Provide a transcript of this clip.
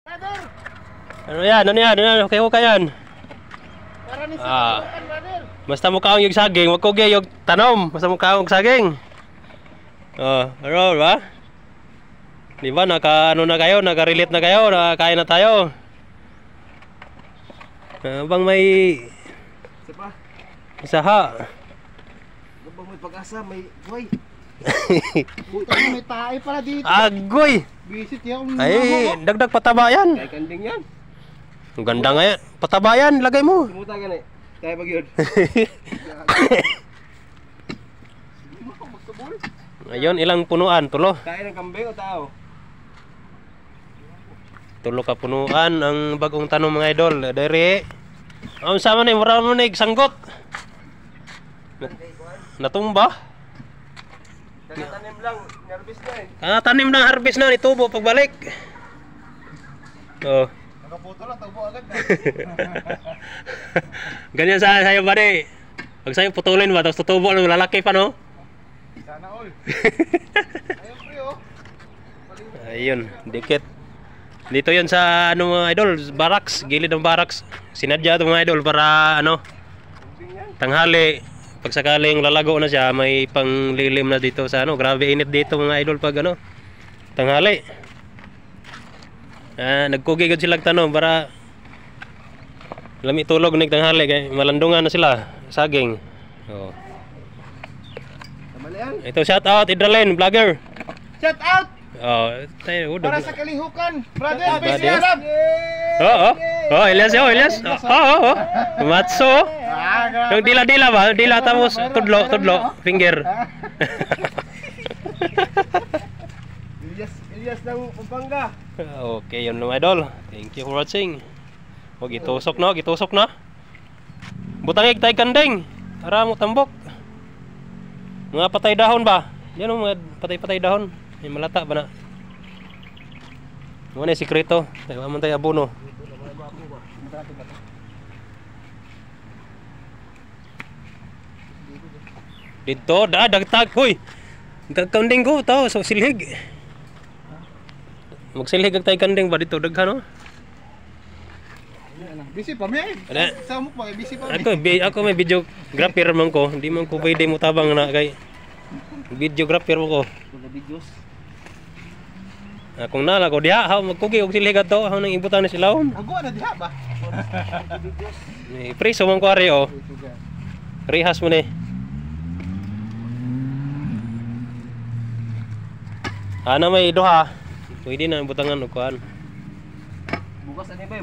Ano yan? Ano yan? Okay ko yan. Basta mukha yung saging, wag ko yung tanom. Basta mukha yung saging. Ano ba? Di ba ano na kayo, naka-relate na kayo, nakakain na tayo. Bang may isaha. Bang may pag-asa, may goy. May tae pala dito. Agoy! Visit yung ay, dagdag pataba yan. Kaya kanding yan. Ang ganda nga yan. Pataba yan, lagay mo. Sumuta ka na eh. Kaya pag yun. Ayun, ilang punuan? Tulo. Kaya ng kambing o tao? Tulo ka punuan ang bagong tanong mga idol. Dere. Ang sama na yung marami na sanggot. Natumba. Nagatanim lang, nervous na eh. Tanim na, harvest na, itubo pagbalik. Oh. nakaputo lang, tubo agad na. Ganyan sa'yo ba rin? Pag sa'yo putulin ba, tapos tutubo, lalaki pa no? Sana all. Ayun pre oh. Ayun, dikit. Dito yun sa ano mga idol, barracks, gilid ng barracks. Sinadya ito mga idol para ano, tanghali. Pag sakaling lalago na siya, may panglilim na dito sa ano. Grabe init dito mga idol pag ano, tanghali. Nagkugigod sila tanong para lami tulog nig tanghali kay malandungan na sila saging. Oh. Ito shout out Idralen vlogger. Shout out Tayo para sa kalihukan, brother. Elias. Matso. Yung dila ba? Dila tapos tudlo, finger. Ilyas ng Pampanga. Okay, yun mga idol. Thank you for watching. Gitusok na. Butangig tay kanding. Para mo tambok. Mga patay dahon ba? Yan o mga patay dahon. May malata ba na? Ano yung sikreto? Tayo man tayo abono. Dito, dagtag. Hoy! Kanding ko, tao, so silhig. Magsilhig ang tayo kanding ba dito? Daghan o? Busy pa may. Sa mo pa busy pa. Ako may videographer man ko. Hindi man ko pwede mo tabang na kay videographer mo ko. Videos. Kung nala ko diha, magkugi og silhig ato, nang ibutan na silawom. Ago na diha ba? Preso man ko ari o. Rehas mo ni. Ana may duha. Pwede na butangan og kuan. Bukas ano ba?